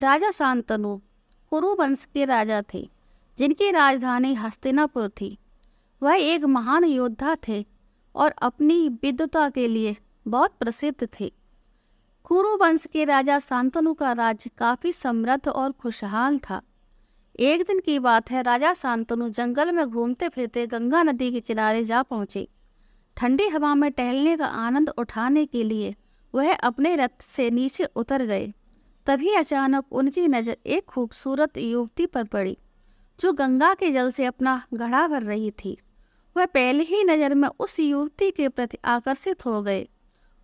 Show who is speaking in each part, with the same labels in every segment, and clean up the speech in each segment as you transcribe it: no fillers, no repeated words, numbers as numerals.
Speaker 1: राजा शांतनु कुरु वंश के राजा थे, जिनकी राजधानी हस्तिनापुर थी। वह एक महान योद्धा थे और अपनी विद्वता के लिए बहुत प्रसिद्ध थे। कुरु वंश के राजा शांतनु का राज्य काफी समृद्ध और खुशहाल था। एक दिन की बात है, राजा शांतनु जंगल में घूमते फिरते गंगा नदी के किनारे जा पहुंचे। ठंडी हवा में टहलने का आनंद उठाने के लिए वह अपने रथ से नीचे उतर गए। तभी अचानक उनकी नज़र एक खूबसूरत युवती पर पड़ी, जो गंगा के जल से अपना घड़ा भर रही थी। वह पहली ही नज़र में उस युवती के प्रति आकर्षित हो गए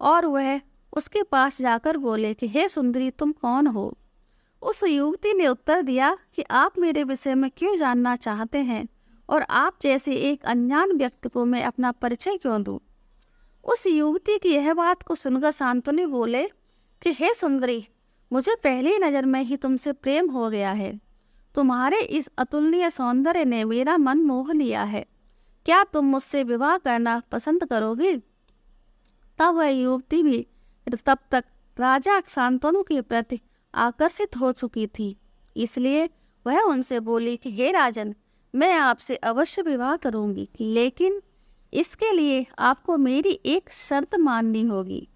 Speaker 1: और वह उसके पास जाकर बोले कि हे सुंदरी, तुम कौन हो? उस युवती ने उत्तर दिया कि आप मेरे विषय में क्यों जानना चाहते हैं और आप जैसे एक अनजान व्यक्ति को मैं अपना परिचय क्यों दूं? उस युवती की यह बात को सुनकर शांतनु बोले कि हे सुंदरी, मुझे पहली नज़र में ही तुमसे प्रेम हो गया है। तुम्हारे इस अतुलनीय सौंदर्य ने मेरा मन मोह लिया है। क्या तुम मुझसे विवाह करना पसंद करोगी? तब वह युवती भी तब तक राजा शांतनु के प्रति आकर्षित हो चुकी थी, इसलिए वह उनसे बोली कि हे राजन, मैं आपसे अवश्य विवाह करूंगी, लेकिन इसके लिए आपको मेरी एक शर्त माननी होगी।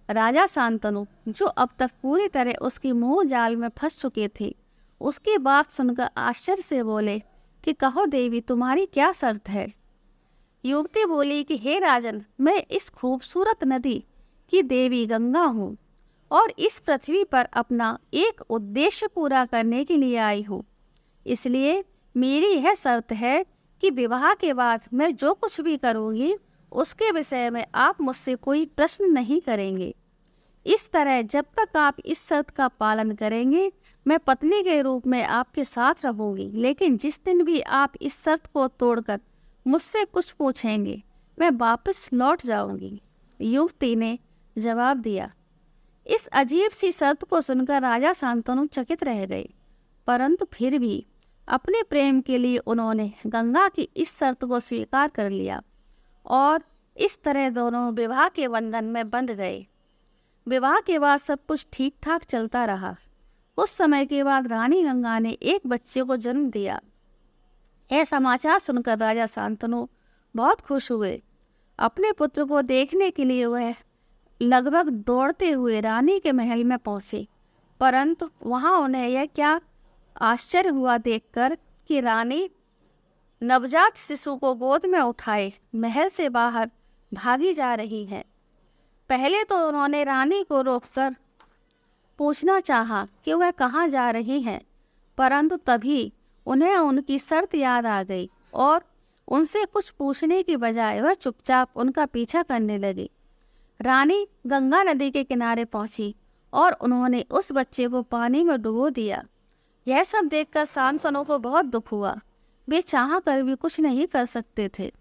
Speaker 1: राजा शांतनु, जो अब तक पूरी तरह उसकी मोह जाल में फंस चुके थे, उसकी बात सुनकर आश्चर्य से बोले कि कहो देवी, तुम्हारी क्या शर्त है? युवती बोली कि हे राजन, मैं इस खूबसूरत नदी की देवी गंगा हूँ और इस पृथ्वी पर अपना एक उद्देश्य पूरा करने के लिए आई हूँ। इसलिए मेरी यह शर्त है कि विवाह के बाद मैं जो कुछ भी करूँगी उसके विषय में आप मुझसे कोई प्रश्न नहीं करेंगे। इस तरह जब तक आप इस शर्त का पालन करेंगे, मैं पत्नी के रूप में आपके साथ रहूँगी, लेकिन जिस दिन भी आप इस शर्त को तोड़कर मुझसे कुछ पूछेंगे, मैं वापस लौट जाऊँगी। युवती ने जवाब दिया। इस अजीब सी शर्त को सुनकर राजा शांतनु चकित रह गए, परंतु फिर भी अपने प्रेम के लिए उन्होंने गंगा की इस शर्त को स्वीकार कर लिया और इस तरह दोनों विवाह के बंधन में बंध गए। विवाह के बाद सब कुछ ठीक ठाक चलता रहा। कुछ समय के बाद रानी गंगा ने एक बच्चे को जन्म दिया। यह समाचार सुनकर राजा शांतनु बहुत खुश हुए। अपने पुत्र को देखने के लिए वह लगभग दौड़ते हुए रानी के महल में पहुंचे, परंतु वहां उन्हें यह क्या आश्चर्य हुआ देखकर कि रानी नवजात शिशु को गोद में उठाए महल से बाहर भागी जा रही है। पहले तो उन्होंने रानी को रोककर पूछना चाहा कि वह कहाँ जा रही हैं, परंतु तभी उन्हें उनकी शर्त याद आ गई और उनसे कुछ पूछने की बजाय वह चुपचाप उनका पीछा करने लगी। रानी गंगा नदी के किनारे पहुंची और उन्होंने उस बच्चे को पानी में डुबो दिया। यह सब देखकर शांतनु को बहुत दुख हुआ। वे चाह कर भी कुछ नहीं कर सकते थे,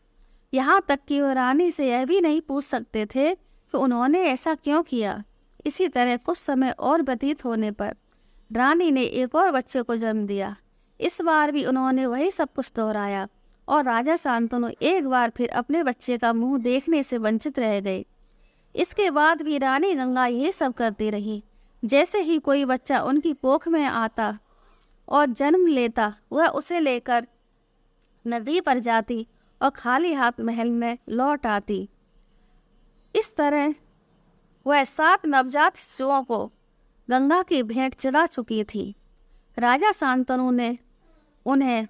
Speaker 1: यहाँ तक कि वो रानी से यह भी नहीं पूछ सकते थे कि उन्होंने ऐसा क्यों किया। इसी तरह कुछ समय और व्यतीत होने पर रानी ने एक और बच्चे को जन्म दिया। इस बार भी उन्होंने वही सब कुछ दोहराया और राजा शांतनु एक बार फिर अपने बच्चे का मुंह देखने से वंचित रह गए। इसके बाद भी रानी गंगा ये सब करती रही। जैसे ही कोई बच्चा उनकी कोख में आता और जन्म लेता, वह उसे लेकर नदी पर जाती और खाली हाथ महल में लौट आती। इस तरह वह 7 नवजात शिशुओं को गंगा की भेंट चढ़ा चुकी थी। राजा शांतनु ने उन्हें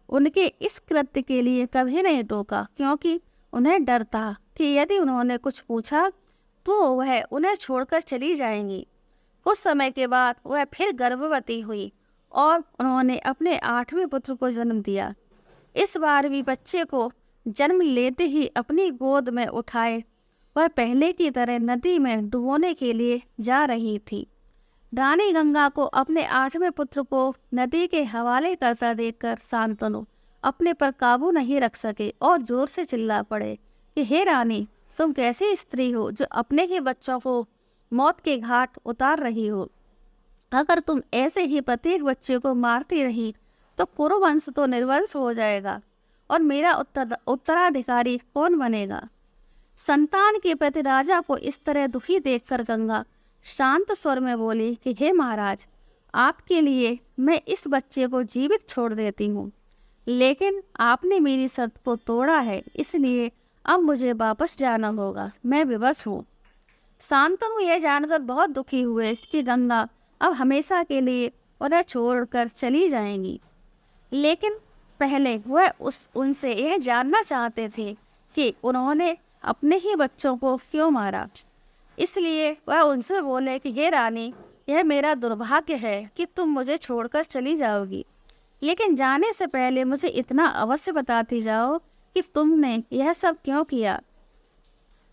Speaker 1: उनके इस कृत्य के लिए कभी नहीं टोका, क्योंकि उन्हें डर था कि यदि उन्होंने कुछ पूछा तो वह उन्हें छोड़कर चली जाएंगी। कुछ समय के बाद वह फिर गर्भवती हुई और उन्होंने अपने 8वें पुत्र को जन्म दिया। इस बार भी बच्चे को जन्म लेते ही अपनी गोद में उठाए वह पहले की तरह नदी में डुबोने के लिए जा रही थी। रानी गंगा को अपने 8वें पुत्र को नदी के हवाले करता देखकर शांतनु अपने पर काबू नहीं रख सके और जोर से चिल्ला पड़े कि हे रानी, तुम कैसी स्त्री हो जो अपने ही बच्चों को मौत के घाट उतार रही हो? अगर तुम ऐसे ही प्रत्येक बच्चे को मारती रही तो कुरुवंश तो निर्वंश हो जाएगा और मेरा उत्तराधिकारी कौन बनेगा? संतान के प्रति राजा को इस तरह दुखी देखकर गंगा शांत स्वर में बोली कि हे महाराज, आपके लिए मैं इस बच्चे को जीवित छोड़ देती हूँ, लेकिन आपने मेरी शर्त को तोड़ा है, इसलिए अब मुझे वापस जाना होगा। मैं विवश हूँ। शांतनु यह जानकर बहुत दुखी हुए कि गंगा अब हमेशा के लिए उन्हें छोड़कर चली जाएंगी, लेकिन पहले वह उनसे यह जानना चाहते थे कि उन्होंने अपने ही बच्चों को क्यों मारा। इसलिए वह उनसे बोले कि हे रानी, यह मेरा दुर्भाग्य है कि तुम मुझे छोड़कर चली जाओगी, लेकिन जाने से पहले मुझे इतना अवश्य बताती जाओ कि तुमने यह सब क्यों किया।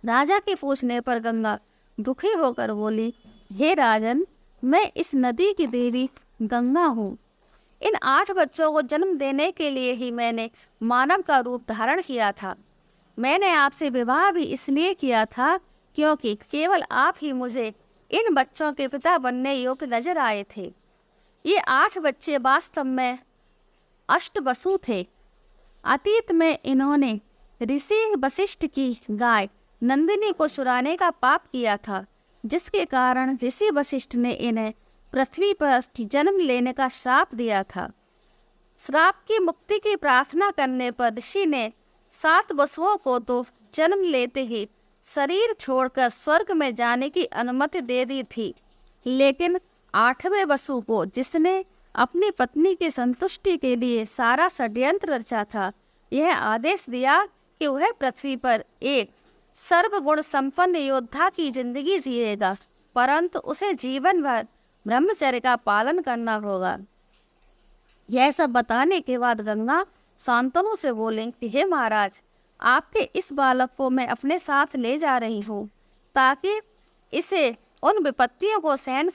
Speaker 1: राजा के पूछने पर गंगा दुखी होकर बोली, हे राजन, मैं इस नदी की देवी गंगा हूँ। इन 8 बच्चों को जन्म देने के लिए ही मैंने मानव का रूप धारण किया था। मैंने आपसे विवाह भी इसलिए किया था क्योंकि केवल आप ही मुझे इन बच्चों के पिता बनने योग्य नजर आए थे। ये 8 बच्चे वास्तव में अष्टवसु थे। अतीत में इन्होंने ऋषि वशिष्ठ की गाय नंदिनी को चुराने का पाप किया था, जिसके कारण ऋषि वशिष्ठ ने इन्हें पृथ्वी पर जन्म लेने का श्राप दिया था। श्राप की मुक्ति की प्रार्थना करने पर ऋषि ने 7 वसुओं को तो जन्म लेते ही शरीर छोड़कर स्वर्ग में जाने की अनुमति दे दी थी, लेकिन 8वें वसु को, जिसने अपनी पत्नी की संतुष्टि के लिए सारा षड्यंत्र रचा था, यह आदेश दिया कि वह पृथ्वी पर एक सर्वगुण संपन्न योद्धा की जिंदगी जिएगा, परंतु उसे जीवन भर ब्रह्मचर्य का पालन करना होगा। यह सब बताने के बाद गंगा शांतनु से बोलें कि हे महाराज, आपके इस बालक को मैं अपने साथ ले जा रही हूँ, ताकि इसे उन विपत्तियों को सहन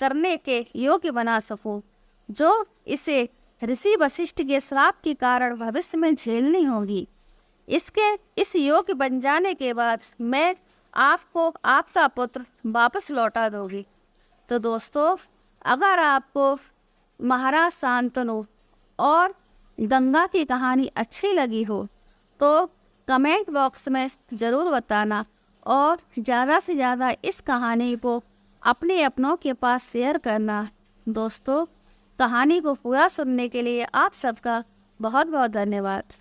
Speaker 1: करने के योग्य बना सकूं, जो इसे ऋषि वशिष्ठ के श्राप के कारण भविष्य में झेलनी होगी। इसके इस योग्य बन जाने के बाद मैं आपको आपका पुत्र वापस लौटा दूंगी। तो दोस्तों, अगर आपको महाराज शांतनु और गंगा की कहानी अच्छी लगी हो तो कमेंट बॉक्स में ज़रूर बताना, और ज़्यादा से ज़्यादा इस कहानी को अपने अपनों के पास शेयर करना। दोस्तों, कहानी को पूरा सुनने के लिए आप सबका बहुत बहुत धन्यवाद।